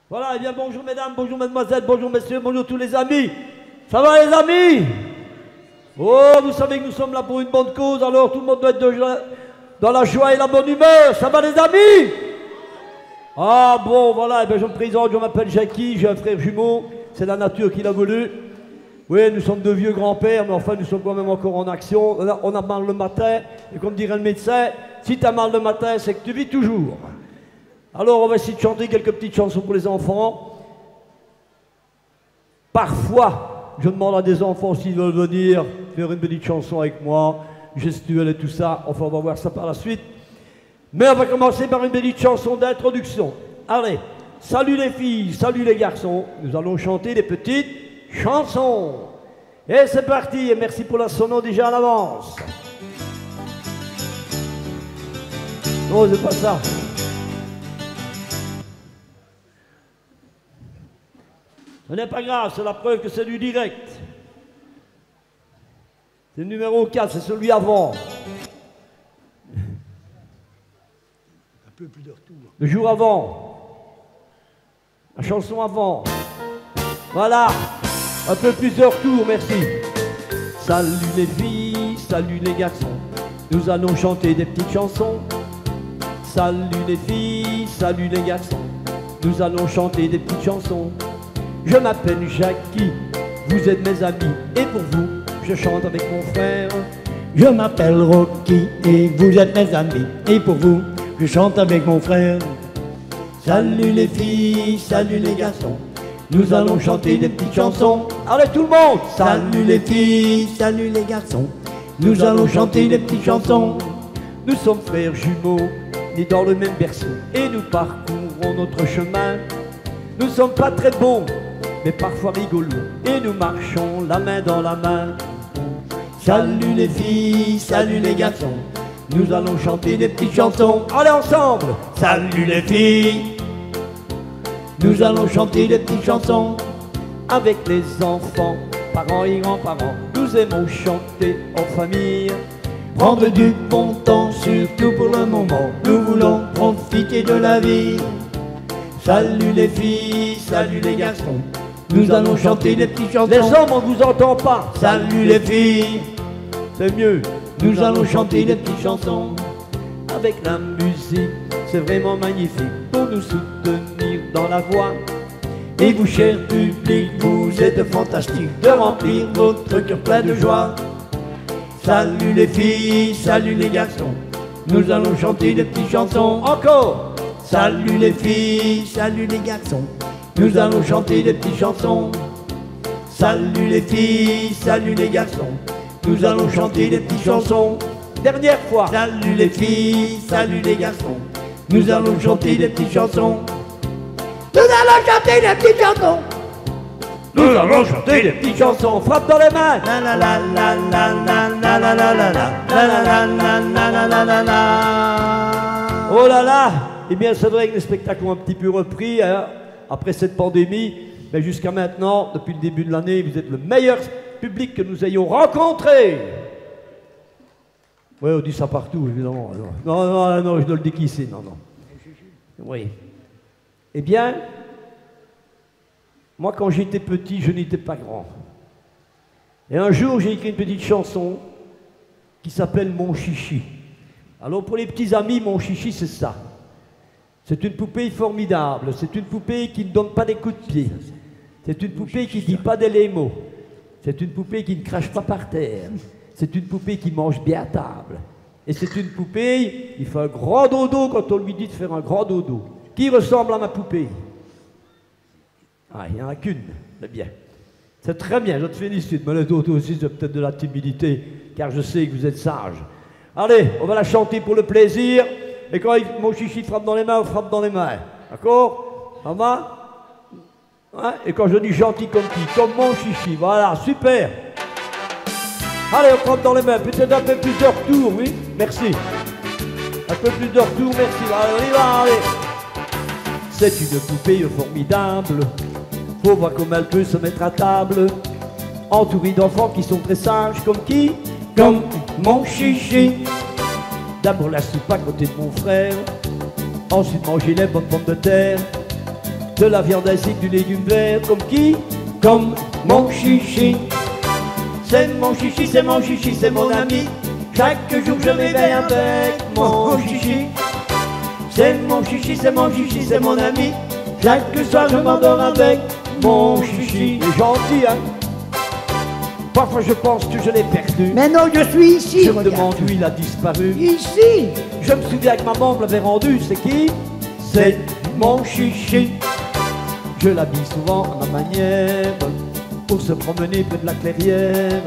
Voilà, eh bien bonjour mesdames, bonjour mesdemoiselles, bonjour messieurs, bonjour tous les amis. Ça va les amis? Oh, vous savez que nous sommes là pour une bonne cause, alors tout le monde doit être dans la joie et la bonne humeur. Ça va les amis? Ah bon, voilà, eh bien, je me présente, je m'appelle Jackie, j'ai un frère jumeau, c'est la nature qui l'a voulu. Oui, nous sommes deux vieux grands-pères, mais enfin nous sommes quand même encore en action. On a mal le matin, et comme dirait le médecin, si tu as mal le matin, c'est que tu vis toujours. Alors on va essayer de chanter quelques petites chansons pour les enfants. Parfois, je demande à des enfants s'ils veulent venir faire une petite chanson avec moi, gestuelle et tout ça. Enfin, on va voir ça par la suite. Mais on va commencer par une petite chanson d'introduction. Allez, salut les filles, salut les garçons. Nous allons chanter des petites chansons. Et c'est parti, et merci pour la sono déjà à l'avance. Non, c'est pas ça. Ce n'est pas grave, c'est la preuve que c'est du direct. C'est le numéro 4, c'est celui avant. Un peu plus de retour. Le jour avant. La chanson avant. Voilà. Un peu plus de retour, merci. Salut les filles, salut les garçons. Nous allons chanter des petites chansons. Salut les filles, salut les garçons. Nous allons chanter des petites chansons. Je m'appelle Jackie, vous êtes mes amis, et pour vous, je chante avec mon frère. Je m'appelle Rocky et vous êtes mes amis. Et pour vous, je chante avec mon frère. Salut les filles, salut les garçons. Nous allons chanter des petites chansons. Allez tout le monde! Salut les filles, salut les garçons. Nous allons chanter des petites chansons. Nous sommes frères jumeaux, nés dans le même berceau, et nous parcourons notre chemin. Nous sommes pas très bons, mais parfois rigolos, et nous marchons la main dans la main. Salut les filles, salut les garçons. Nous allons chanter des petites chansons. Allez ensemble! Salut les filles. Nous allons chanter des petites chansons. Avec les enfants, parents et grands-parents, nous aimons chanter en famille. Prendre du bon temps, surtout pour le moment. Nous voulons profiter de la vie. Salut les filles, salut les garçons. Nous allons chanter des petites chansons. Les hommes, on vous entend pas. Salut les filles. C'est mieux. Nous allons chanter des petites chansons. Avec la musique, c'est vraiment magnifique pour nous soutenir dans la voie. Et vous, cher public, vous êtes fantastiques de remplir votre cœur plein de joie. Salut les filles, salut les garçons. Nous allons chanter des petites chansons. Encore! Salut les filles, salut les garçons. Nous allons chanter des petites chansons. Salut les filles, salut les garçons. Nous allons chanter des petites chansons. Dernière fois! Salut les filles, salut les garçons. Nous allons chanter des petites chansons. Nous allons chanter des petites chansons. Nous allons chanter des petites chansons. Frappe dans les mains! La la la la la la la la la la la la la la la la. Oh là là! Eh bien, c'est vrai que les spectacles ont un petit peu repris hein, après cette pandémie. Mais jusqu'à maintenant, depuis le début de l'année, vous êtes le meilleur public que nous ayons rencontré. Oui, on dit ça partout, évidemment. Non, non, non, je ne le dis qu'ici, non, non. Oui. Eh bien, moi, quand j'étais petit, je n'étais pas grand. Et un jour, j'ai écrit une petite chanson qui s'appelle Mon Chichi. Alors, pour les petits amis, Mon Chichi, c'est ça. C'est une poupée formidable. C'est une poupée qui ne donne pas des coups de pied. C'est une poupée qui ne dit pas des mots. C'est une poupée qui ne crache pas par terre. C'est une poupée qui mange bien à table. Et c'est une poupée, il fait un grand dodo quand on lui dit de faire un grand dodo. Qui ressemble à ma poupée? Ah, il n'y en a qu'une. C'est bien. C'est très bien, je te félicite. Mais les autres aussi, c'est peut-être de la timidité, car je sais que vous êtes sages. Allez, on va la chanter pour le plaisir. Et quand mon chichi frappe dans les mains, on frappe dans les mains. D'accord? Ça va? Hein? Et quand je dis gentil comme qui? Comme mon chichi. Voilà, super. Allez, on frappe dans les mains. Peut-être un peu plus de retour, oui? Merci. Un peu plus de retour, merci. Allez, on y va, allez. C'est une poupée formidable. Faut voir comment elle peut se mettre à table. Entourée d'enfants qui sont très sages. Comme qui? Comme mon chichi. D'abord la soupe à côté de mon frère. Ensuite manger les bonnes pommes de terre. de la viande ainsi que du légume vert. Comme qui? Comme mon chichi. C'est mon chichi, c'est mon chichi, c'est mon ami. Chaque jour je m'éveille avec mon chichi. C'est mon chichi, c'est mon chichi, c'est mon ami. Chaque soir je m'endors avec mon chichi. Il est gentil, hein? Parfois je pense que je l'ai perdu. Mais non, je suis ici. Je me demande où il a disparu. Ici. Je me souviens que maman me l'avait rendu. C'est qui? C'est mon chichi. Je l'habille souvent à ma manière pour se promener près de la clairière.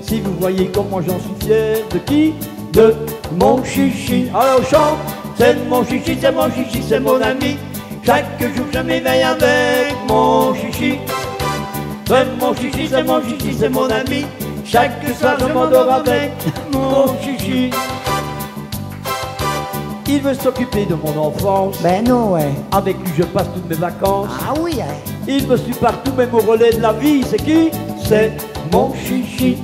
Si vous voyez comment j'en suis fier. De qui? De mon chichi. Alors chante. C'est mon chichi, c'est mon chichi, c'est mon ami. Chaque jour je m'éveille avec mon chichi. C'est mon chichi, c'est mon chichi, c'est mon ami. Chaque soir je m'endors avec mon chichi. Il veut s'occuper de mon enfance. Ben non, ouais. Avec lui je passe toutes mes vacances. Ah oui, hein. Il me suit partout, même au relais de la vie. C'est qui? C'est mon chichi.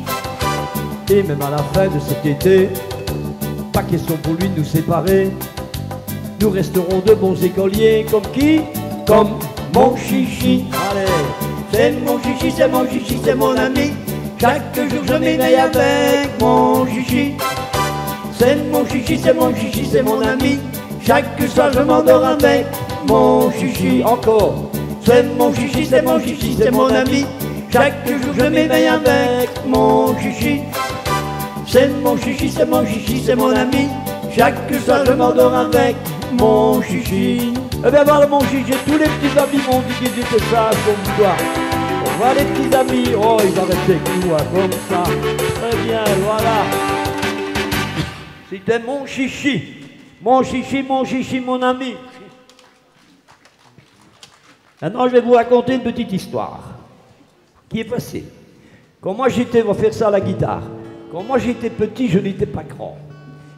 Et même à la fin de cet été, pas question pour lui de nous séparer. Nous resterons de bons écoliers. Comme qui? Comme mon chichi. Allez. C'est mon chichi, c'est mon chichi, c'est mon ami. Chaque jour je m'éveille avec mon chichi. C'est mon chichi, c'est mon chichi, c'est mon ami. Chaque soir je m'endors avec mon chichi. Encore. C'est mon chichi, c'est mon chichi, c'est mon ami. Chaque jour je m'éveille avec mon chichi. C'est mon chichi, c'est mon chichi, c'est mon ami. Chaque soir je m'endors avec mon chichi. Eh bien voilà mon chichi, tous les petits amis m'ont dit qu'ils étaient sages comme toi. Voilà les petits amis, oh ils en restaient avec nous, comme ça. Très bien, voilà. C'était mon chichi. Mon chichi, mon chichi, mon ami. Maintenant je vais vous raconter une petite histoire qui est passée. Quand moi j'étais, on va faire ça à la guitare. Quand moi j'étais petit, je n'étais pas grand.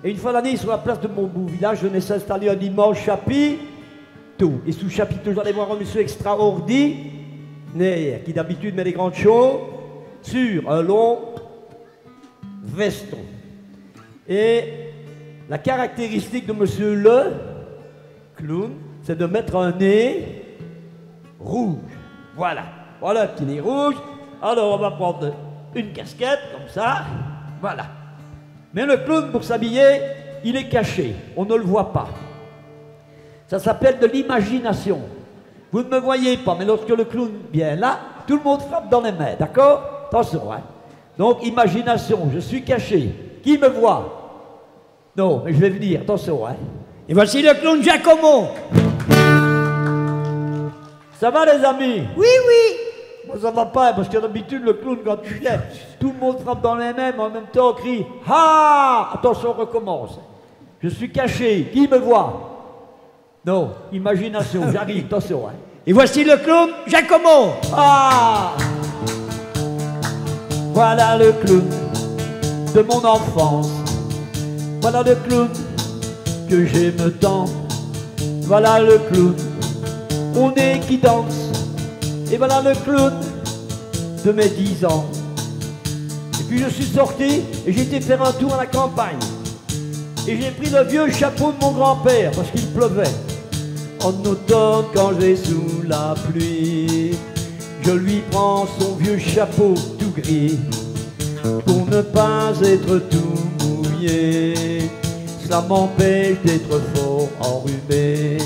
Et une fois l'année, sur la place de mon beau village, je venais s'installer un dimanche chapiteau. Et sous chapiteau, j'allais voir un monsieur extraordinaire qui d'habitude met des grandes choses sur un long veston. Et la caractéristique de monsieur le clown, c'est de mettre un nez rouge. Voilà. Voilà un petit nez rouge. Alors on va prendre une casquette comme ça. Voilà. Mais le clown, pour s'habiller, il est caché. On ne le voit pas. Ça s'appelle de l'imagination. Vous ne me voyez pas, mais lorsque le clown vient là, tout le monde frappe dans les mains, d'accord? Attention, hein. Donc, imagination, je suis caché. Qui me voit? Non, mais je vais venir, attention, hein. Et voici le clown Giacomo. Ça va, les amis? Oui, oui. Moi, ça va pas, parce que d'habitude, le clown, quand tu viens, tout le monde frappe dans les mains, mais en même temps, on crie « Ha !» Attention, on recommence. Je suis caché. Qui me voit? Non, imagination, j'arrive, attention. Hein. Et voici le clown Giacomo. Ah! Voilà le clown de mon enfance. Voilà le clown que j'aime tant. Voilà le clown au nez qui danse. Et voilà le clown de mes 10 ans. Et puis je suis sorti et j'ai été faire un tour à la campagne. Et j'ai pris le vieux chapeau de mon grand-père parce qu'il pleuvait. En automne, quand je vais sous la pluie, je lui prends son vieux chapeau tout gris pour ne pas être tout mouillé. Cela m'empêche d'être fort enrhumé.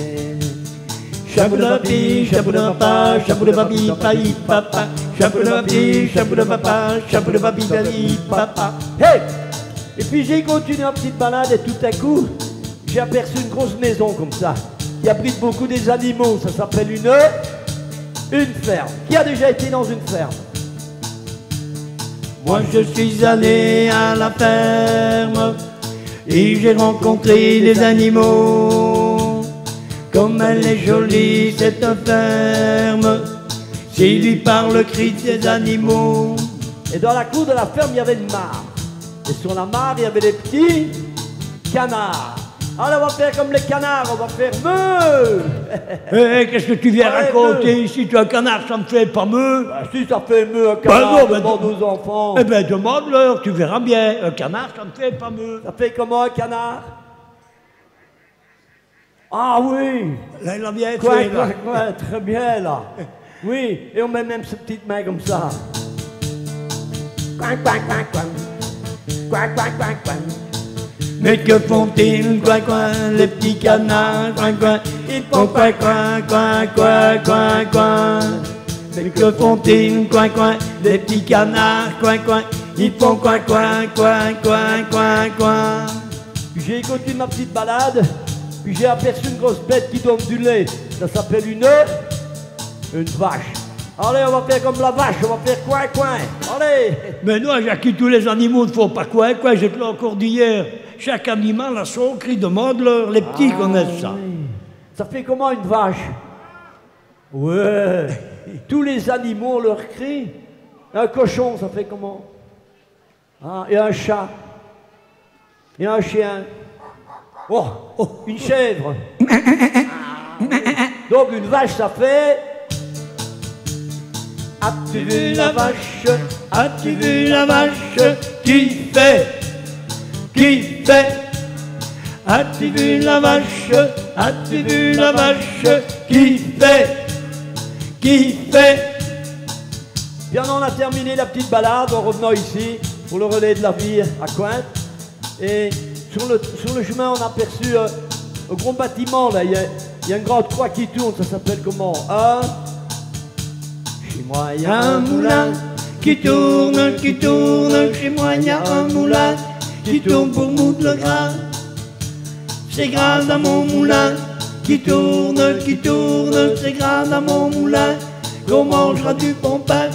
Chapeau de papi, chapeau de papa, chapeau de papi, papi, papa. Chapeau de papi, chapeau de papa, chapeau de papi, papi, papa. Hey! Et puis j'ai continué en petite balade et tout à coup, j'ai aperçu une grosse maison comme ça. Qui abrite beaucoup des animaux, ça s'appelle une ferme. Qui a déjà été dans une ferme? Moi je suis allé à la ferme et j'ai rencontré les animaux. Comme elle est jolie cette ferme, s'il lui parle le cri des animaux. Et dans la cour de la ferme, il y avait une mare. Et sur la mare, il y avait des petits canards. Alors on va faire comme les canards, on va faire meu. Qu'est-ce que tu viens raconter ici? Tu es un canard, ça me fait pas meu. Bah, si ça fait meu, un canard, demande aux enfants. Eh ben demande-leur, tu verras bien. Un canard, ça me fait pas meu. Ça fait comment un canard? Ah oui. Là, il a bien Quoi, fait, là. quoi, très bien, là. Oui, et on met même ses petites mains comme ça. Coin, coin, coin, coin. Coin, coin, coin, coin. Mais que font-ils, coin, coin, les petits canards, coin, coin. Ils font coin, coin, coin, coin, coin, coin. Mais que font-ils, coin, coin, les petits canards, coin, coin. Ils font coin, coin, coin, coin, coin, coin. Puis j'ai écouté ma petite balade, puis j'ai aperçu une grosse bête qui donne du lait. Ça s'appelle une vache. Allez, on va faire comme la vache, on va faire coin, coin. Allez. Mais non, Jackie, tous les animaux ne font pas coin, coin, je te l'ai encore dit hier. Chaque animal a son cri, demande-leur, les petits connaissent ça. Oui. Ça fait comment une vache? Ouais. Tous les animaux leur crient. Un cochon, ça fait comment? Ah, et un chat. Et un chien. Oh, une chèvre. Donc une vache, ça fait... As-tu vu la vache? As-tu vu la vache? Qui fait? Qui fait? As-tu vu la vache? As-tu vu la vache? Qui fait? Qui fait? Bien, on a terminé la petite balade en revenant ici pour le relais de la vie à Cointe. Et sur le chemin, on a aperçu un gros bâtiment là. Il y a une grande croix qui tourne. Ça s'appelle comment? Chez moi, il y a Un moulin qui tourne, qui tourne. Chez moi, il y a un moulin qui tourne pour moudre le grain. C'est grâce à mon moulin qui tourne, c'est grâce à mon moulin qu'on mangera du bon pain,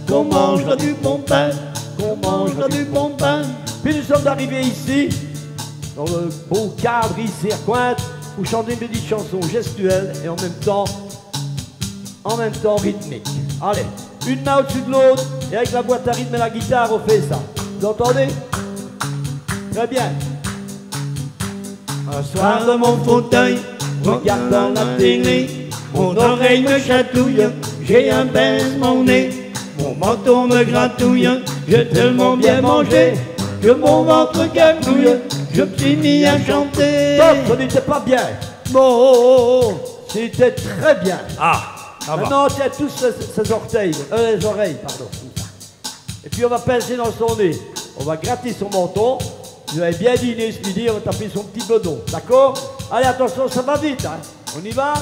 qu'on mangera du bon pain, qu'on mangera du bon pain. Puis nous sommes arrivés ici, dans le beau cadre ici à Cointe, pour chanter une petite chanson gestuelle et en même temps rythmique. Allez, une main au-dessus de l'autre et avec la boîte à rythme et la guitare on fait ça. Vous entendez? Très bien. Un soir dans mon fauteuil, regardant la télé, mon oreille me chatouille, j'ai un baise mon nez, mon menton me gratouille, j'ai tellement bien mangé que mon ventre gagouille, je me suis mis à chanter. Stop, ça n'était pas bien. Bon, c'était très bien. ah, ça va. Maintenant, on tient tous ses orteils, les oreilles, pardon. Et puis on va pincer dans son nez. On va gratter son menton. Vous avez bien dîné ce midi, on va taper son petit bedon. D'accord? Allez, attention, ça va vite, hein. On y va?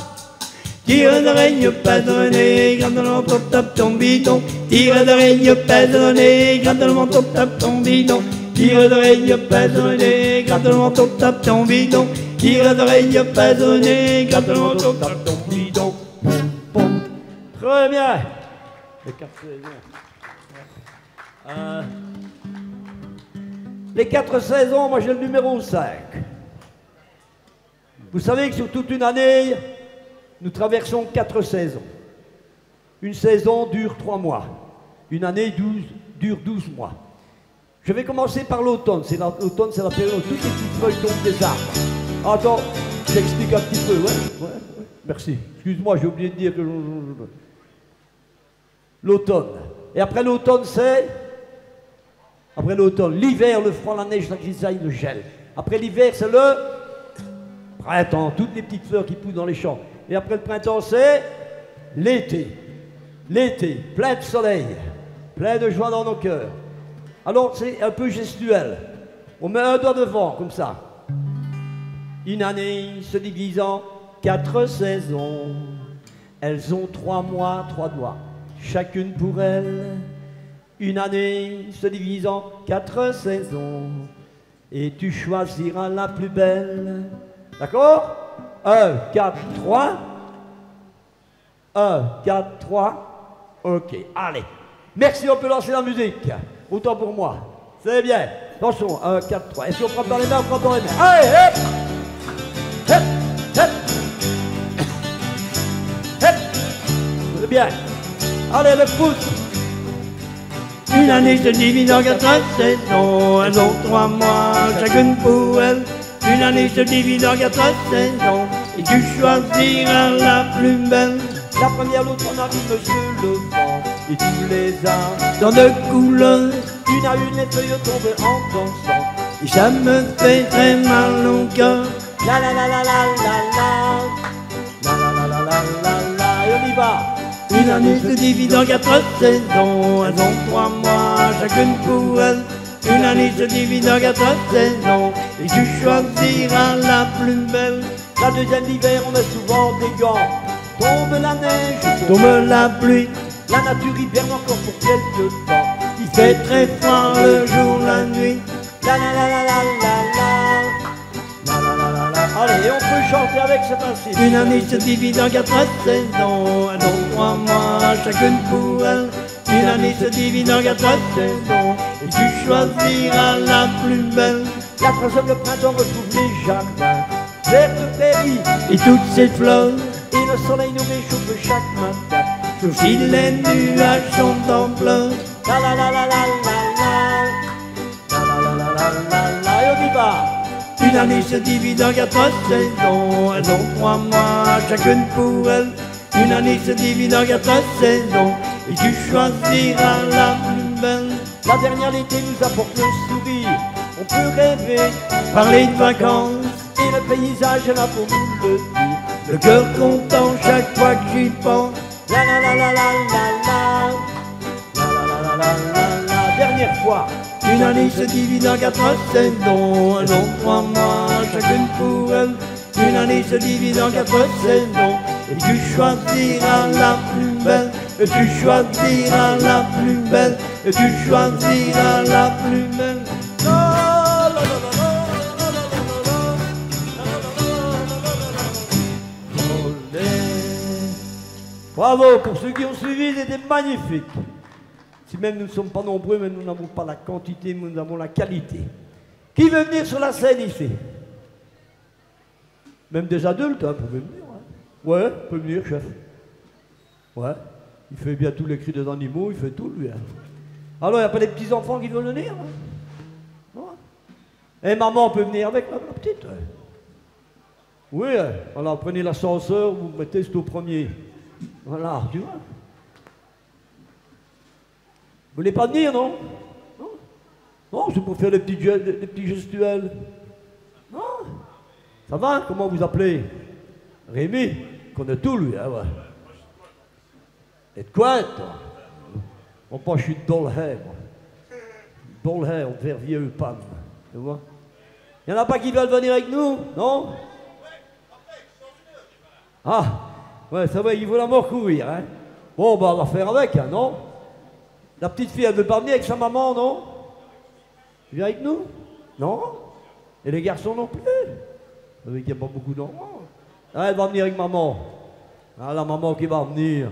Tire d'oreille, pas de nez, gratte dans le menton, tape ton bidon. Tire d'oreille, pas de nez, gratte dans le menton, tape ton bidon. Tire d'oreille, pas de nez, gratte dans le menton, tape ton bidon. Tire d'oreille, pas de nez, gratte dans le menton, tape ton bidon. Très bien. Les 4 saisons, moi j'ai le numéro 5. Vous savez que sur toute une année, nous traversons 4 saisons. Une saison dure 3 mois. Une année dure 12 mois. Je vais commencer par l'automne. L'automne, c'est la période où toutes les petites feuilles tombent des arbres. Attends, j'explique un petit peu. Ouais. Merci. Excuse-moi, j'ai oublié de dire que... L'automne. Et après l'automne, c'est... Après l'automne, l'hiver, le froid, la neige, la grisaille, le gel. Après l'hiver, c'est le printemps, toutes les petites fleurs qui poussent dans les champs. Et après le printemps, c'est l'été. L'été, plein de soleil, plein de joie dans nos cœurs. Alors, c'est un peu gestuel. On met un doigt devant, comme ça. Une année se divise en 4 saisons. Elles ont 3 mois, 3 doigts, chacune pour elles. Une année se divise en 4 saisons et tu choisiras la plus belle. D'accord? 1, 4, 3. 1, 4, 3. Ok, allez. Merci, on peut lancer la musique. Autant pour moi. C'est bien. Attention, 1, 4, 3. Et si on prend dans les mains, on prend dans les mains. Allez, hop! Hop! Hop! Hop! C'est bien. Allez, le pouce. Une année se divise en 4 saisons, elles ont 3 mois, chacune pour elles. Une année se divise en 4 saisons, et tu choisiras la plus belle. La première, l'automne arrive sur le vent, et tous les arbres Dans de couleurs, une à une, les feuilles tombent en dansant. et ça me fait très mal au cœur. La la la la la la La la la la la la la. Et on y va. Une année se divise en 4 saisons, elles ont 3 mois chacune pour elles. Une année se divise en 4 saisons, et tu choisiras la plus belle. La deuxième d'hiver, on met souvent des gants. Tombe la neige, Tombe la pluie, la nature hiberne encore pour quelques temps. il fait très froid le jour, la nuit. La la la la la la la. La la la la la. Allez, et on peut chanter avec, c'est facile. Une année se divise en 4 saisons, elles ont 3 mois chacune pour elles. Une année se divise en 4 saisons, et tu choisiras la plus belle. La troisième, le printemps retrouve les jardins verts de prairies. Et toutes ces fleurs, Et le soleil nous réchauffe chaque matin. sauf si les nuages sont en pleurs. La la la la la la la. La la la la la la la. Et on y va. Une année se divise en 4 saisons, elles ont 3 mois chacune pour elles. Une année se divise en 4 saisons, et tu choisiras la plus belle. La dernière, l'été, nous apporte le sourire. On peut rêver, Parler de vacances, et le paysage est là pour nous le dire. le cœur content chaque fois que j'y pense. La la la la la la la. La la la la la la la. Dernière fois. Une année se divise en 4 saisons, elles ont 3 mois chacune pour elles. Une année se divise en 4 saisons, et tu choisiras la plus belle. Et tu choisiras la plus belle. Et tu choisiras la plus belle. Bravo pour ceux qui ont suivi, c'était magnifique. Si même nous ne sommes pas nombreux, mais nous n'avons pas la quantité, mais nous avons la qualité. Qui veut venir sur la scène ici? Même des adultes, hein, peuvent venir. Hein. Ouais, peut venir, chef. Ouais, il fait bien tous les cris des animaux, il fait tout, lui. Hein. Alors, il n'y a pas des petits-enfants qui veulent venir? Hein? Non. Et maman peut venir avec la petite? Ouais. Oui, alors prenez l'ascenseur, vous mettez c'est au premier. Voilà, tu vois. Vous voulez pas venir, non? Non, non, c'est pour faire des petits gestuels. Non? Ça va? Comment vous appelez? Rémi? Il connaît tout, lui, hein, ouais. Et de quoi, toi? Bon, pas, je suis de Dolhay, moi. Dolhay, on fait vieux Pam. Tu vois? Il n'y en a pas qui veulent venir avec nous, non? Ah, ouais, ça va, il vaut la mort courir, hein? Bon, bah, on va faire avec, hein, non? La petite fille, elle veut pas venir avec sa maman, non? Tu viens avec nous? Non? Et les garçons non plus? Vous savez qu'il n'y a pas beaucoup d'enfants. Ah, elle va venir avec maman. Ah, la maman qui va venir.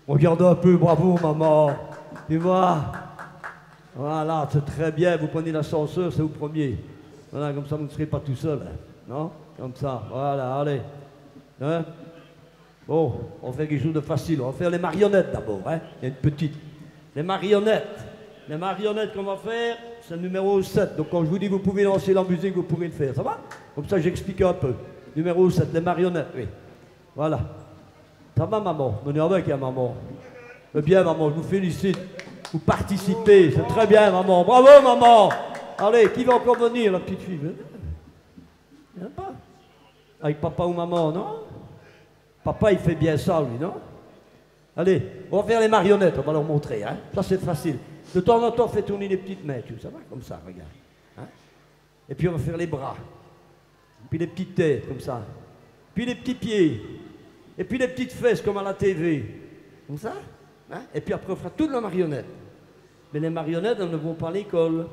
Regarde un peu, bravo, maman. Tu vois? Voilà, c'est très bien. Vous prenez l'ascenseur, c'est au premier. Voilà, comme ça, vous ne serez pas tout seul. Hein, non? Comme ça, voilà, allez. Hein? Bon, on fait quelque chose de facile. On va faire les marionnettes d'abord. Hein? Il y a une petite. Les marionnettes. Les marionnettes qu'on va faire, c'est le numéro 7. Donc quand je vous dis vous pouvez lancer la musique, vous pourrez le faire. Ça va? Comme ça, j'explique un peu. Numéro 7, les marionnettes, oui. Voilà. Ça va, maman? Venez avec, hein, maman. C'est bien, maman, je vous félicite. Vous participez, c'est très bien, maman. Bravo, maman! Allez, qui va encore venir, la petite fille? Il n'y en a pas? Avec papa ou maman, non? Papa, il fait bien ça, lui, non? Allez, on va faire les marionnettes, on va leur montrer, hein? Ça, c'est facile. De temps en temps, on fait tourner les petites mains, ça va? Comme ça, regarde. Hein? Et puis, on va faire les bras. Puis les petites têtes, comme ça. Puis les petits pieds. Et puis les petites fesses, comme à la TV. Comme ça? Hein? Et puis après, on fera toutes les marionnettes. Mais les marionnettes, elles ne vont pas à l'école.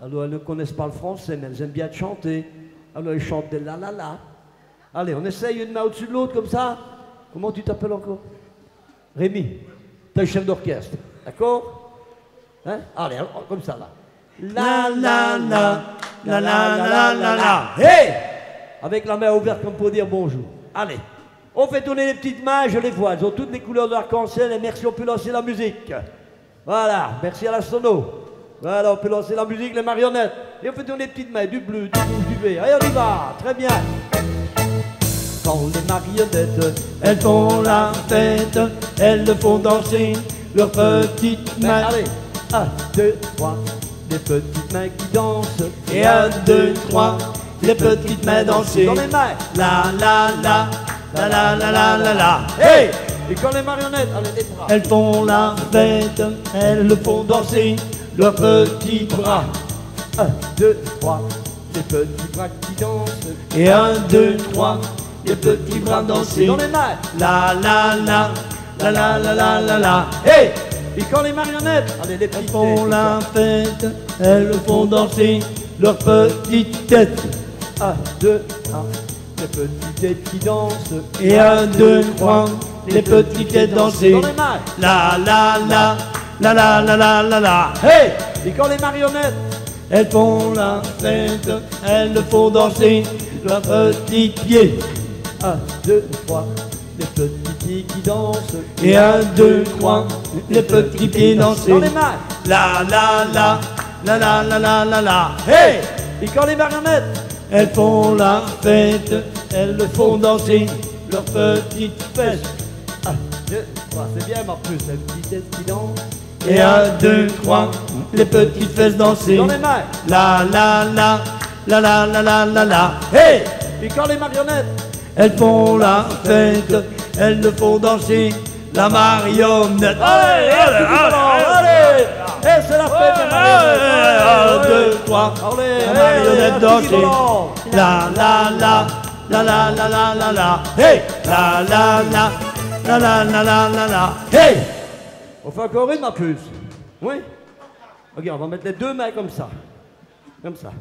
Alors, elles ne connaissent pas le français, mais elles aiment bien chanter. Alors, elles chantent des la la la. Allez, on essaye une main au-dessus de l'autre, comme ça. Comment tu t'appelles encore? Rémi, t'es le chef d'orchestre, d'accord? Hein? Allez, alors, comme ça, là. La la la, la la la la la. Hey! Avec la main ouverte comme pour dire bonjour. Allez, on fait tourner les petites mains, je les vois. Elles ont toutes les couleurs de l'arc-en-ciel et merci, on peut lancer la musique. Voilà, merci à la sono. Voilà, on peut lancer la musique, les marionnettes. Et on fait tourner les petites mains, du bleu, du rouge, du vert. Allez, on y va, très bien. Quand les marionnettes, Elles font la fête, elles le font danser, leurs petites mains. allez, 1, 2, 3, des petites mains qui dansent. Et 1, 2, 3, les petites mains danser. Dans les mains. La la la, la la la la la la. Hey! Et quand les marionnettes, allez, les bras. Elles font la fête, elles le font danser, leurs petits bras. 1, 2, 3, les petits bras qui dansent. Et 1, 2, 3, les petits bras danser. Dans les mains. La la la, la la la la la la. Hey! Et quand les marionnettes, allez, les Elles petites font têtes, la fête, elles le font danser, leurs petites têtes. 1, 2, 3, les petites têtes qui dansent. Et 1, 2, 3, les petites têtes danser. Dans les mains. La la la, la la la la la la. Hey! Et quand les marionnettes, Elles font la fête, elles le font danser, leurs petits pieds. 1, 2, 3, les petits pieds qui dansent. Et 1, 2, 3, les petits pieds danser. Dans les mains. La la la, la la la la la la. Hey! Et quand les marionnettes, Elles font la fête, elles le font danser, leurs petites fesses. 1, 2, 3, c'est bien ma puce, les petites têtes qui dansent. Et 1, 2, 3, les petites fesses danser. Dans les mains. La la la, la la la la la la. Hey! Et quand les marionnettes, Elles font la fête, elles le font danser, la marionnette. allez, allez! Et c'est la fête des marionnettes. 1, 2, 3, Allez, la marionnette danser. La la la, la la la la la la. Hey! La la la, la la la la la la. Hey! On fait encore une, ma puce. Oui? Ok, on va mettre les deux mains comme ça. Comme ça.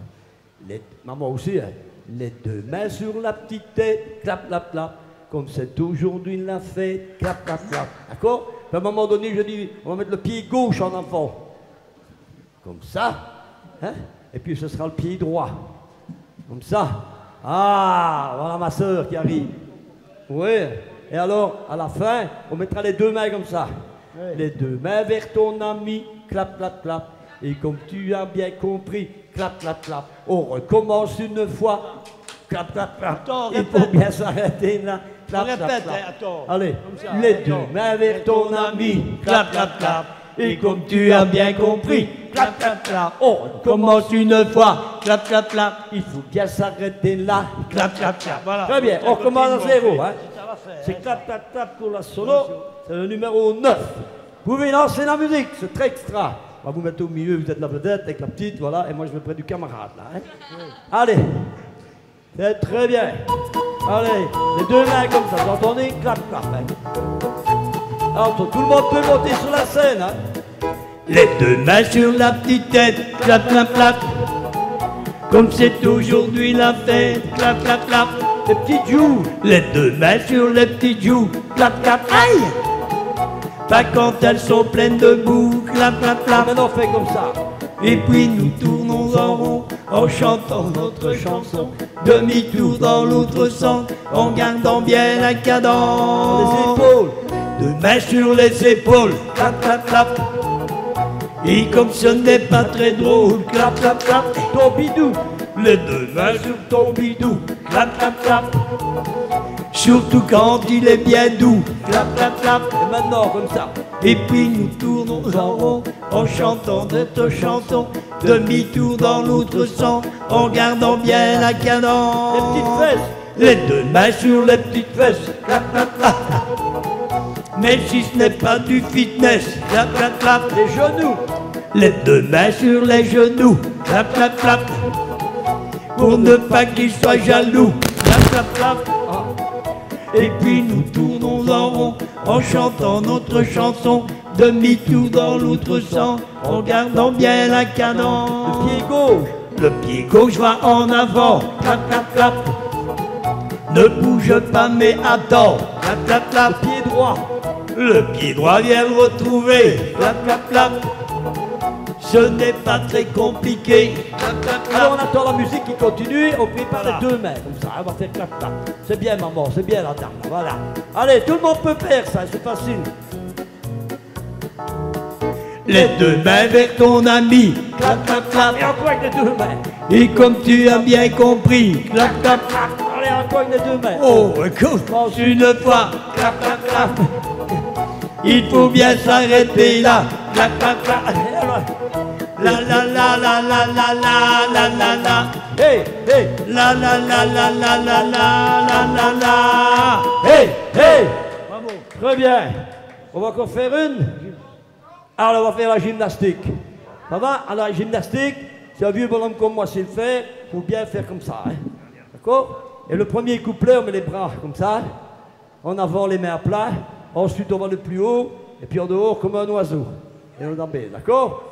Maman aussi, hein. Les deux mains sur la petite tête, clap, clap, clap. Comme c'est aujourd'hui la fête, clap, clap, clap. D'accord? Puis à un moment donné, je dis, on va mettre le pied gauche en avant. Comme ça. Hein? Et puis ce sera le pied droit. Comme ça. Ah, voilà ma soeur qui arrive. Oui. Et alors, à la fin, on mettra les deux mains comme ça. Les deux mains vers ton ami, clap, clap, clap. Et comme tu as bien compris, clap, clap, clap. On recommence une fois, clap, clap, clap. Attends, il faut bien s'arrêter là, clap, On clap, répète, clap. attends. Allez, Comme ça, les attends. deux mains vers ton ami, Clap, clap, clap. Et comme tu as bien compris, clap, clap, clap. on Commence une fois, clap, clap, clap. Il faut bien s'arrêter là. Clap, clap, clap. Voilà. Très bien, on recommence à zéro. Hein. Ça va faire. C'est clap, clap, clap pour la solo. C'est le numéro 9. Vous pouvez lancer la musique, c'est très extra. On va vous mettre au milieu, vous êtes la vedette avec la petite, voilà, et moi je vais près du camarade là. Hein. Allez, c'est très bien. Allez, les deux mains comme ça, vous entendez? Clap, clap. Hein. Alors, tout le monde peut monter sur la scène. Hein. Les deux mains sur la petite tête, clap, clap, clap. Comme c'est aujourd'hui la fête, clap, clap, clap. Les petites joues. Les deux mains sur les petites joues, clap, clap, aïe. Pas quand elles sont pleines de boue, clap, clap, clap. Maintenant, on fait comme ça. Et puis nous tournons en rond en chantant notre chanson. Demi-tour dans l'autre sens, en gardant bien la cadence. Les épaules. Deux mains sur les épaules, clap, clap, clap. Et comme ce n'est pas très drôle, clap, clap, clap. Ton bidou. Les deux mains sur ton bidou, clap, clap, clap. Surtout quand il est bien doux, clap, clap, clap. Et maintenant, comme ça. Et puis nous tournons en rond en chantant notre chanson. Demi-tour dans l'autre sens, en gardant bien la cadence. Les petites fesses. Les deux mains sur les petites fesses, clap, clap, clap. Mais si ce n'est pas du fitness, clap, clap, clap. Les genoux. Les deux mains sur les genoux, clap, clap, clap. Pour ne pas qu'ils soient jaloux, clap, clap, clap. Et puis nous tournons en rond en chantant notre chanson. Demi-tour dans l'autre sens, en gardant bien la cadence. Le pied gauche. Le pied gauche va en avant, clap, clap, clap. Ne bouge pas mais attends, clap, clap, clap. Le pied droit. Le pied droit vient le retrouver, clap, clap, clap. Ce n'est pas très compliqué, clap, clap, clap. Alors on attend la musique qui continue, on prépare les deux mains, comme ça, on va faire clap clap. C'est bien maman, c'est bien la dame, voilà. Allez, tout le monde peut faire ça, c'est facile. Les deux mains vers ton ami, clap, clap, clap. Et encore avec les deux mains. Et comme tu as bien compris, clap, clap, clap. Allez, encore avec les deux mains. Oh, écoute, une fois, clap, clap, clap. Il faut bien s'arrêter là, clap, clap, clap. La la la la la la la la la la. Hey, hey. La la la la la la la la la la. Hey, hey. Bravo. Très bien. On va encore faire une. Alors, on va faire la gymnastique. Ça va? Alors, la gymnastique, si un vieux bonhomme comme moi sait le faire, il faut bien faire comme ça. Hein? D'accord? Et le premier couplet, on met les bras comme ça. En avant, les mains à plat. Ensuite, on va le plus haut. Et puis en dehors, comme un oiseau. Et on en met, d'accord?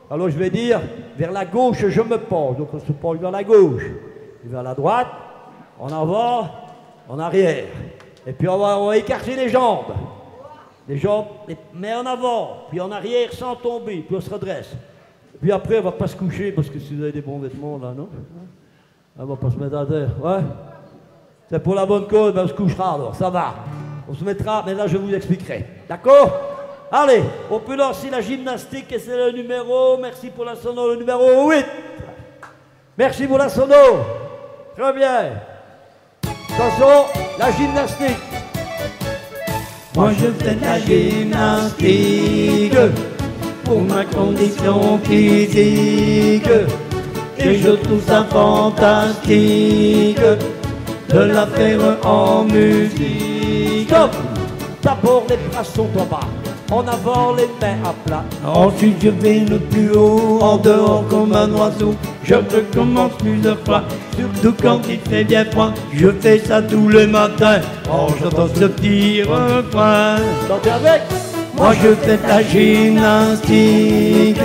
Alors, je vais dire, vers la gauche, je me penche. Donc, on se penche vers la gauche. Et vers la droite, en avant, en arrière. Et puis, on va écarter les jambes. Les jambes, les mains en avant, puis en arrière sans tomber, puis on se redresse. Puis après, on va pas se coucher, parce que si vous avez des bons vêtements, là, non? On va pas se mettre à terre, ouais? C'est pour la bonne cause, ben on se couchera alors, ça va. On se mettra, mais là, je vous expliquerai. D'accord? Allez, on peut lancer la gymnastique, et c'est le numéro, merci pour la sono, le numéro 8. Merci pour la sono. Très bien. Attention, la gymnastique. Moi je fais de la gymnastique pour ma condition physique et je trouve ça fantastique de la faire en musique. Stop. D'abord les bras sont en bas, en avant les mains à plat. Ensuite je vais le plus haut, en dehors comme un oiseau. Je recommence plusieurs fois, surtout quand il fait bien froid. Je fais ça tous les matins, en chantant ce petit refrain. Chantez avec. Moi je fais de la gymnastique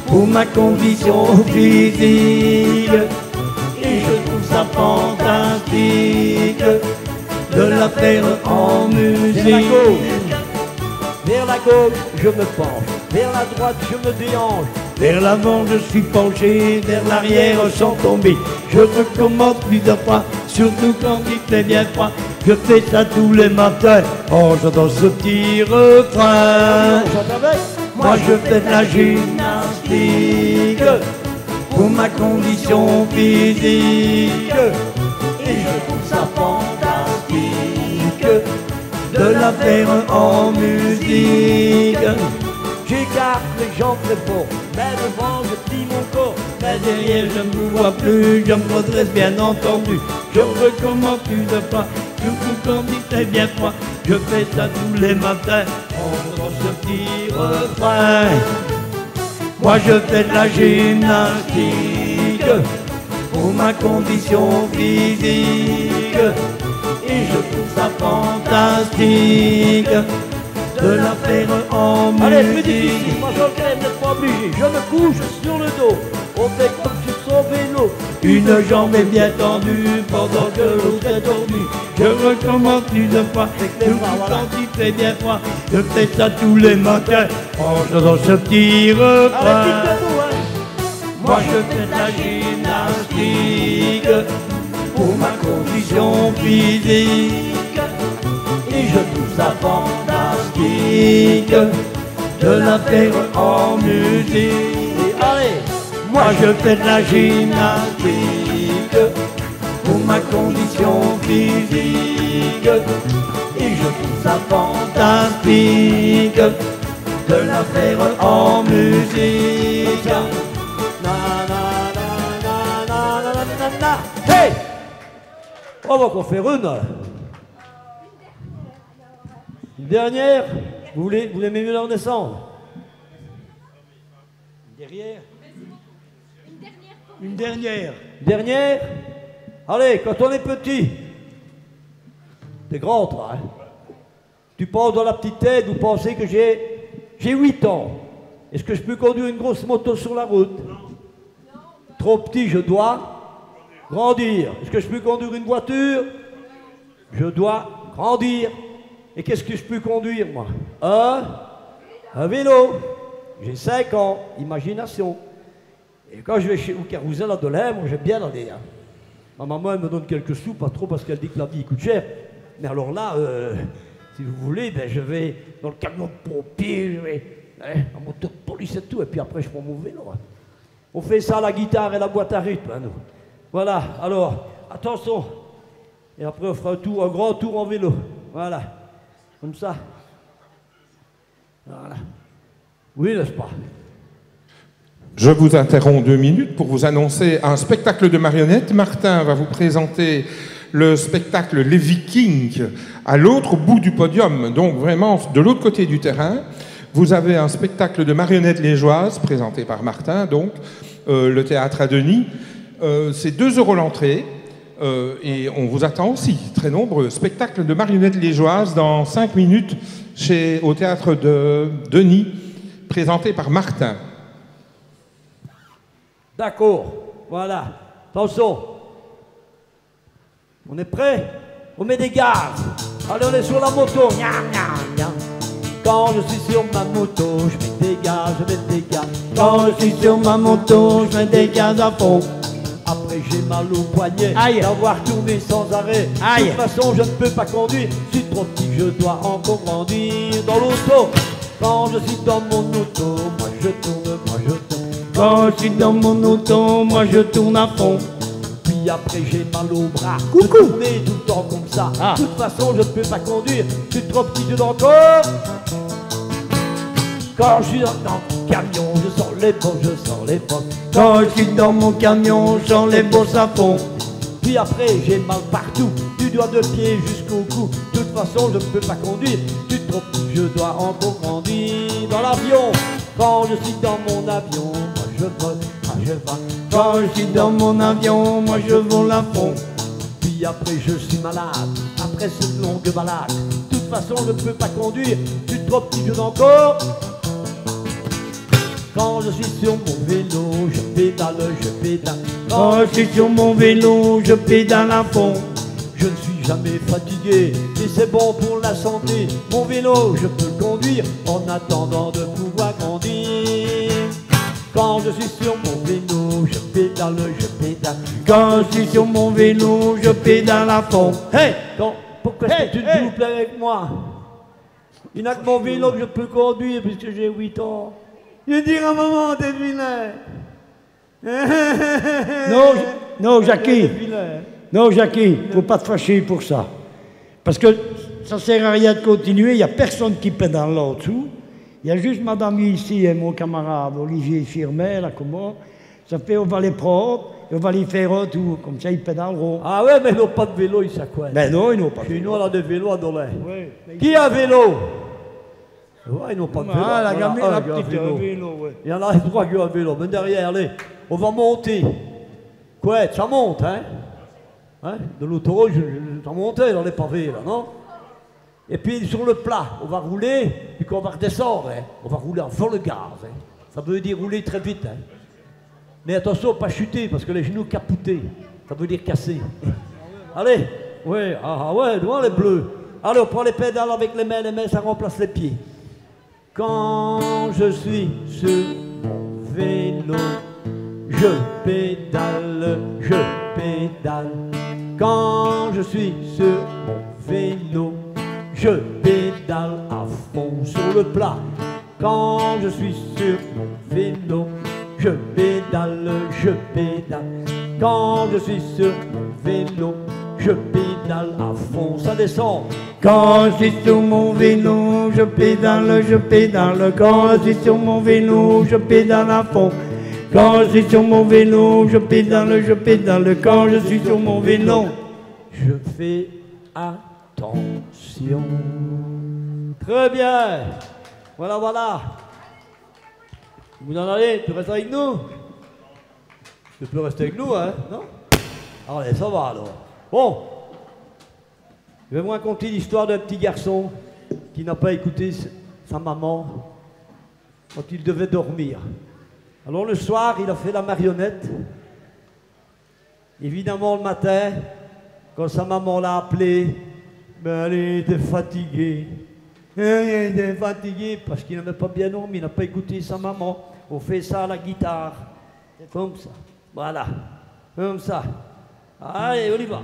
pour ma condition physique et je trouve ça fantastique de la faire en musique. Vers la gauche, je me penche. Vers la droite, je me déhanche. Vers l'avant je suis penché, vers l'arrière sans tomber. Je recommence plusieurs fois, surtout quand il fait bien froid. Je fais ça tous les matins en chantant ce petit refrain. Moi je fais de la gymnastique pour ma condition physique et je trouve ça fantastique de la faire en musique. J'écarte les jambes très fort, mais devant je plie mon corps. Mais derrière je ne me vois plus, je me redresse bien entendu. Je recommence plusieurs fois, surtout quand il fait bien froid. Je fais ça tous les matins, en faisant ce petit refrain. Moi je fais de la gymnastique pour ma condition physique et je trouve ça fantastique de la faire en musique. Allez, plus difficile, moi je le fais, vous n'êtes pas obligé. Je me couche sur le dos, on fait comme sur son vélo. Une jambe est bien tendue pendant que l'autre est tordue. Je recommence plusieurs fois, surtout quand il fait bien froid. Je fais ça tous les matins en chantant ce petit refrain. Allez, dites debout, hein. Moi je fais de la gymnastique pour ma condition physique et je trouve ça fantastique de la faire en musique. Allez, Moi je fais de la gymnastique pour ma condition physique et je trouve ça fantastique de la faire en musique. hey! On va encore faire une. Une dernière. Vous voulez mieux la redescendre? Derrière. Une dernière. Dernière. Allez, quand on est petit, t'es grand toi, hein? Tu penses dans la petite tête, vous pensez que j'ai 8 ans. Est-ce que je peux conduire une grosse moto sur la route? Trop petit, je dois grandir. Est-ce que je peux conduire une voiture? Je dois grandir. Et qu'est-ce que je peux conduire, moi? Un vélo. J'ai 5 ans, imagination. Et quand je vais chez au Carousel à Dolin, moi j'aime bien aller. Hein. Ma maman elle me donne quelques sous, pas trop parce qu'elle dit que la vie coûte cher. Mais alors là, si vous voulez, ben, je vais dans le camion de pompier, je vais en moto de police et tout, et puis après je prends mon vélo. Hein. On fait ça à la guitare et la boîte à rythme, hein, nous. Voilà, alors, attention. Et après on fera un grand tour en vélo. Voilà, comme ça. Voilà. Oui, n'est-ce pas? Je vous interromps 2 minutes pour vous annoncer un spectacle de marionnettes. Martin va vous présenter le spectacle Les Vikings à l'autre bout du podium, donc vraiment de l'autre côté du terrain. Vous avez un spectacle de marionnettes liégeoises présenté par Martin, donc le théâtre à Denis. C'est 2 € l'entrée et on vous attend aussi, très nombreux. Spectacle de marionnettes liégeoises dans 5 minutes au théâtre de Denis, présenté par Martin. D'accord, voilà. Attention. On est prêt? On met des gaz. Allez, on est sur la moto. Quand je suis sur ma moto, je mets des gaz, je mets des gaz. Quand je suis sur ma moto, je mets des gaz à fond. Après j'ai mal au poignet, Aïe. d'avoir tourné sans arrêt. Aïe. De toute façon je ne peux pas conduire, je suis trop petit, je dois encore grandir. Dans l'auto, quand je suis dans mon auto, moi je tourne, moi je tourne. Quand je suis dans mon auto, moi je tourne à fond. Puis après j'ai mal au bras, Coucou. je tournais tout le temps comme ça. Ah. De toute façon je ne peux pas conduire, je suis trop petit, je dois encore. Quand je suis dans le camion, je sors les bosses, je sors les bosses. Quand je suis dans mon camion, je sens les bosses à fond. Puis après j'ai mal partout, du doigt de pied jusqu'au cou. De toute façon je ne peux pas conduire, je suis trop petit, je dois encore conduire. Dans l'avion, quand je suis dans mon avion, moi je vole, moi je vole. Quand je suis dans mon avion, moi je vole à fond. Puis après je suis malade, après cette longue balade. De toute façon je ne peux pas conduire, je suis trop petit, je dois encore. Quand je suis sur mon vélo, je pédale, je pédale. Quand je suis sur mon vélo, je pédale à fond. Je ne suis jamais fatigué, et c'est bon pour la santé. Mon vélo, je peux le conduire en attendant de pouvoir grandir. Quand je suis sur mon vélo, je pédale, je pédale. Quand je suis sur mon vélo, je pédale à fond. Hey, pourquoi est-ce que tu te boucles avec moi? Il n'y a que mon vélo que je peux conduire puisque j'ai 8 ans. Je dis à maman, t'es vilain. Non, Jackie. T'es vilain. Non, Jackie, faut pas te fâcher pour ça. Parce que ça sert à rien de continuer, il n'y a personne qui pédale là au-dessous. Il y a juste madame ici et mon camarade Olivier Firmet, là, comment. Ça fait, on va les prendre, et on va les faire un tour, comme ça ils pédaleront. Ah ouais, mais ils n'ont pas de vélo, ils savent quoi. Ben non, ils n'ont pas. Chez nous, on a des vélos à Dolay. Ouais, Qui a vélo? Ouais, ils n'ont pas de vélo. Ah, la Voilà, gamine, un la qui a un petite, vélo. un vélo, ouais. Il y en a 3 qui ont un vélo. Mais derrière, allez, on va monter. Quoi, ça monte, hein? De l'autoroute, ça montait dans les pavés, là, non? Et puis sur le plat, on va rouler, puis quand on va redescendre, hein, on va rouler en fond le gaz. Hein. Ça veut dire rouler très vite. Hein. Mais attention, pas chuter, parce que les genoux capotés, ça veut dire casser. Allez, ouais, ouais, devant les bleus. Allez, on prend les pédales avec les mains, ça remplace les pieds. Quand je suis sur mon vélo, je pédale, je pédale. Quand je suis sur mon vélo, je pédale à fond sur le plat. Quand je suis sur mon vélo, je pédale, je pédale. Quand je suis sur mon vélo, je pédale à fond, ça descend. Quand je suis sur mon vélo, je pédale, je pédale. Quand je suis sur mon vélo, je pédale à fond. Quand je suis sur mon vélo, je pédale, je pédale. Quand je suis sur mon vélo, je fais attention. Très bien. Voilà, voilà. Vous en allez, tu restes avec nous? Tu peux rester avec nous, hein? Non? Allez, ça va alors. Bon. Je vais vous raconter l'histoire d'un petit garçon qui n'a pas écouté sa maman quand il devait dormir. Alors le soir, il a fait la marionnette. Évidemment, le matin, quand sa maman l'a appelé, ben, elle était fatiguée. Il était fatigué parce qu'il n'avait pas bien dormi, il n'a pas écouté sa maman. On fait ça à la guitare. Comme ça. Voilà. Comme ça. Allez, on y va.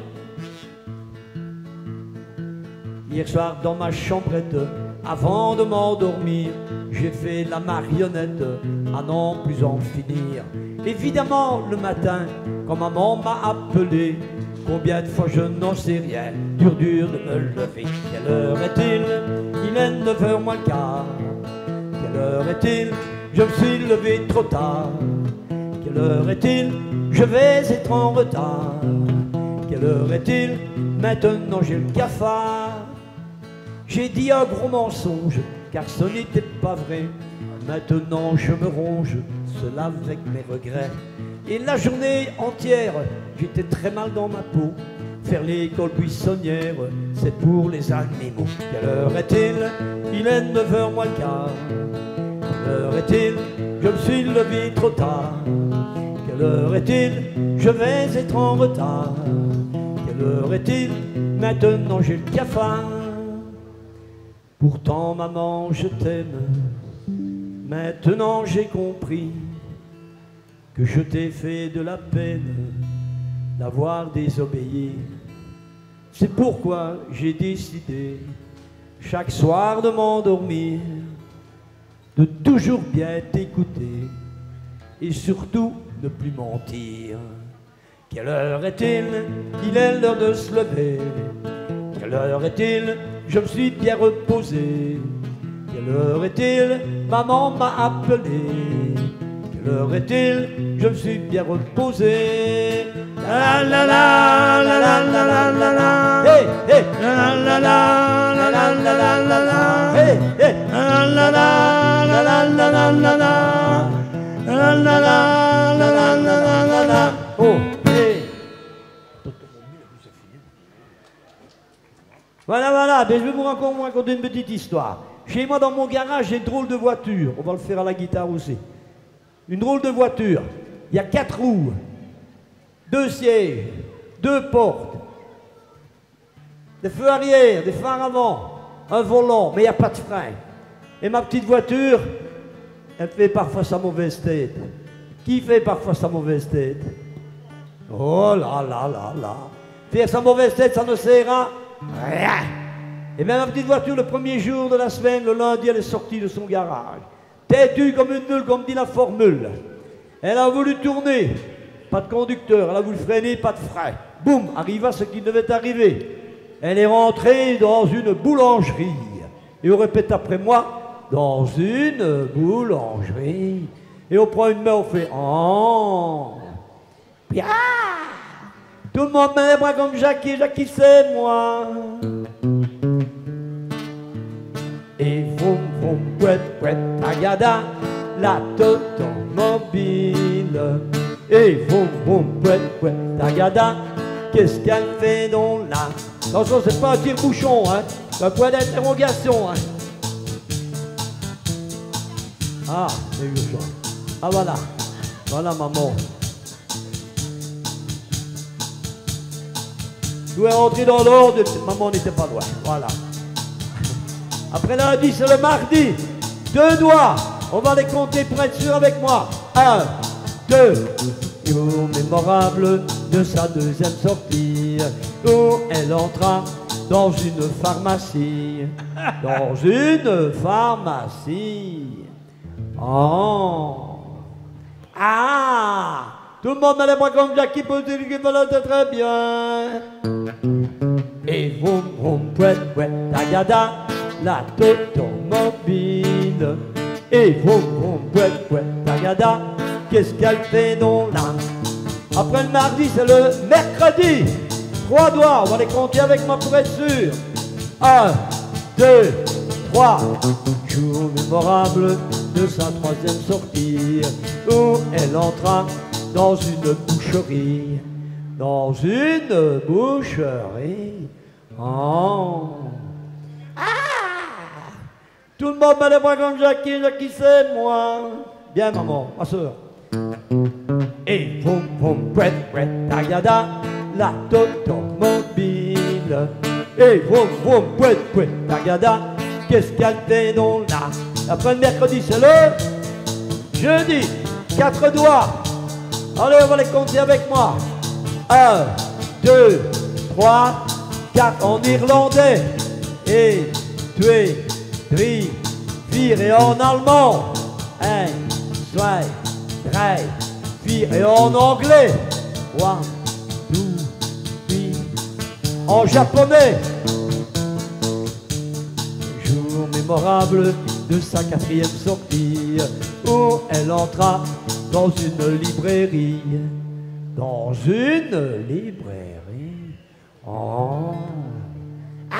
Hier soir, dans ma chambrette, avant de m'endormir, j'ai fait la marionnette à n'en plus en finir. Évidemment, le matin, quand maman m'a appelé, combien de fois je n'en sais rien, dur de me lever. Quelle heure est-il? Il est 9h moins le quart. Quelle heure est-il? Je me suis levé trop tard. Quelle heure est-il? Je vais être en retard. Quelle heure est-il? Maintenant j'ai le cafard. J'ai dit un gros mensonge, car ce n'était pas vrai. Maintenant je me ronge, cela avec mes regrets. Et la journée entière, j'étais très mal dans ma peau. Faire l'école buissonnière, c'est pour les animaux. Quelle heure est-il? Il est 9h moins le quart. Quelle heure est-il? Je me suis levé trop tard. Quelle heure est-il? Je vais être en retard. Quelle heure est-il? Maintenant j'ai le cafard. Pourtant maman je t'aime. Maintenant j'ai compris que je t'ai fait de la peine d'avoir désobéi. C'est pourquoi j'ai décidé chaque soir de m'endormir, de toujours bien t'écouter et surtout ne plus mentir. Quelle heure est-il? Il est l'heure de se lever. Quelle heure est-il? Je me suis bien reposé. Quelle heure est-il? Maman m'a appelé. Quelle heure est-il? Je me suis bien reposé. La la la la la la la la la. Hey hey. La la la la la la la la la. Hey hey. La la la la la la la la la. La la la la la la la la. Oh hey. Voilà, mais je vais vous raconter une petite histoire. Chez moi, dans mon garage, j'ai une drôle de voiture. On va le faire à la guitare aussi. Une drôle de voiture. Il y a 4 roues, 2 sièges, 2 portes, des feux arrière, des phares avant, un volant, mais il n'y a pas de frein. Et ma petite voiture, elle fait parfois sa mauvaise tête. Qui fait parfois sa mauvaise tête? Oh là là là là. Faire sa mauvaise tête, ça ne sert à rien. Et bien ma petite voiture, le premier jour de la semaine, le lundi, elle est sortie de son garage. Têtue comme une mule, comme dit la formule. Elle a voulu tourner, pas de conducteur. Elle a voulu freiner, pas de frein. Boum, arriva ce qui devait arriver. Elle est rentrée dans une boulangerie. Et on répète après moi, dans une boulangerie. Et on prend une main, on fait « Oh !» Puis ah, tout le monde met les bras comme Jackie. Jackie, c'est moi. Et vroom vroom pouet pouet tagada, la automobile. Et vroom vroom pouet pouet tagada, qu'est-ce qu'elle fait donc là? Attention, c'est pas un tire-bouchon, hein. C'est un point d'interrogation, hein. Ah, c'est urgent. Ah voilà, voilà maman. Tout est rentré dans l'ordre, maman n'était pas loin, voilà. Après lundi, c'est le mardi. 2 doigts. On va les compter pour être sûr avec moi. 1, 2. Jour mémorable de sa deuxième sortie, où elle entra dans une pharmacie. Dans une pharmacie. Oh. Ah. Tout le monde met les bras comme Jackie pour dire qu'il va très bien. Et vroom vroom pouet pouet tagada, la automobile. Et vroom vroom pouet pouet tagada, qu'est-ce qu'elle fait donc là? Après le mardi, c'est le mercredi. 3 doigts, on va les compter avec moi pour être sûr. 1, 2, 3. Jour mémorable de sa 3e sortie, où elle entra dans une boucherie. Dans une boucherie. Oh. Ah. Tout le monde met les bras comme Jackie. Jackie, c'est moi. Bien, maman, ma soeur. Et vroom vroom pouet pouet tagada, la automobile. Et vroom vroom pouet pouet tagada, qu'est-ce qu'elle fait donc là? Après le mercredi, c'est le jeudi. 4 doigts. Allez, on va les compter avec moi. 1, 2, 3, 4 en irlandais. Et 2, 3, 4 et en allemand. 1, 2, 3, 4 et en anglais. 1, 2, 3. En japonais. Jour mémorable de sa 4e sortie, où elle entra dans une librairie. Dans une librairie. Oh. Ah!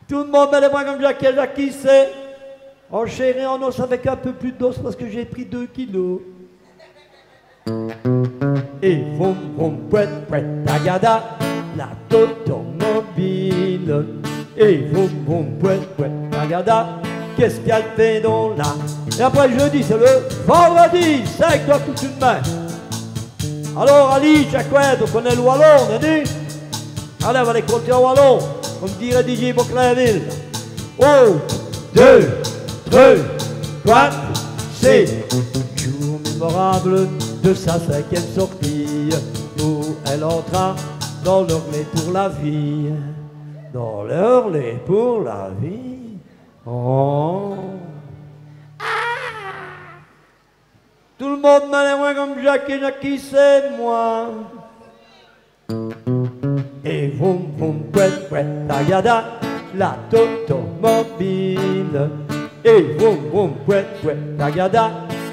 Tout le monde met les bras comme Jackie, Jackie c'est enchéré en os avec un peu plus d'os parce que j'ai pris 2 kilos. Et vroom vroom pouet pouet tagada, la automobile. Et vroom vroom pouet pouet tagada, qu'est-ce qu'elle fait donc là? Et après jeudi c'est le vendredi, c'est avec toi toute une main. Alors Ali, Jacquette, on connaît le wallon, on a dit? Allez, on va les compter en wallon, comme dirait DJ Boclainville. 1, 2, 3, 4, c'est jour mémorable de sa 5e sortie, où elle entra dans l'Hurlet pour la vie. Dans l'Hurlet pour la vie. Oh. Tout le monde m'a les mains comme Jackie, Jackie c'est moi. Et vroom vroom pouet pouet tagada, la automobile. Et vroom vroom pouet pouet tagada,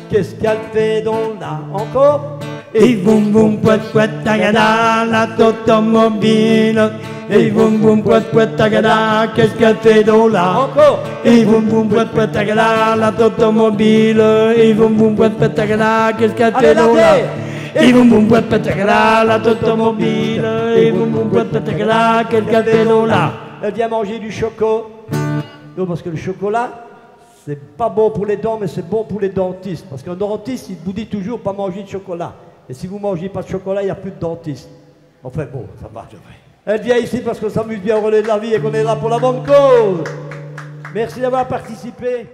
qu'est-ce qu'elle fait donc là encore? Et vroom vroom pouet pouet tagada, la automobile. Et vroom vroom pouet pouet tagada, qu'est-ce qu'elle fait donc là? Encore. Et vroom vroom pouet pouet tagada, la automobile. Et vroom vroom pouet pouet tagada, qu'est-ce qu'elle fait donc là? Et vroom vroom pouet pouet tagada, la automobile. Et vroom vroom pouet pouet tagada, qu'est-ce qu'elle fait donc là? Elle vient manger du chocolat. Non, parce que le chocolat, c'est pas bon pour les dents, mais c'est bon pour les dentistes. Parce qu'un dentiste, il vous dit toujours pas manger de chocolat. Et si vous ne mangez pas de chocolat, il n'y a plus de dentiste. Enfin bon, ça va. Elle vient ici parce qu'on s'amuse bien au relais de la vie et qu'on est là pour la bonne cause. Merci d'avoir participé.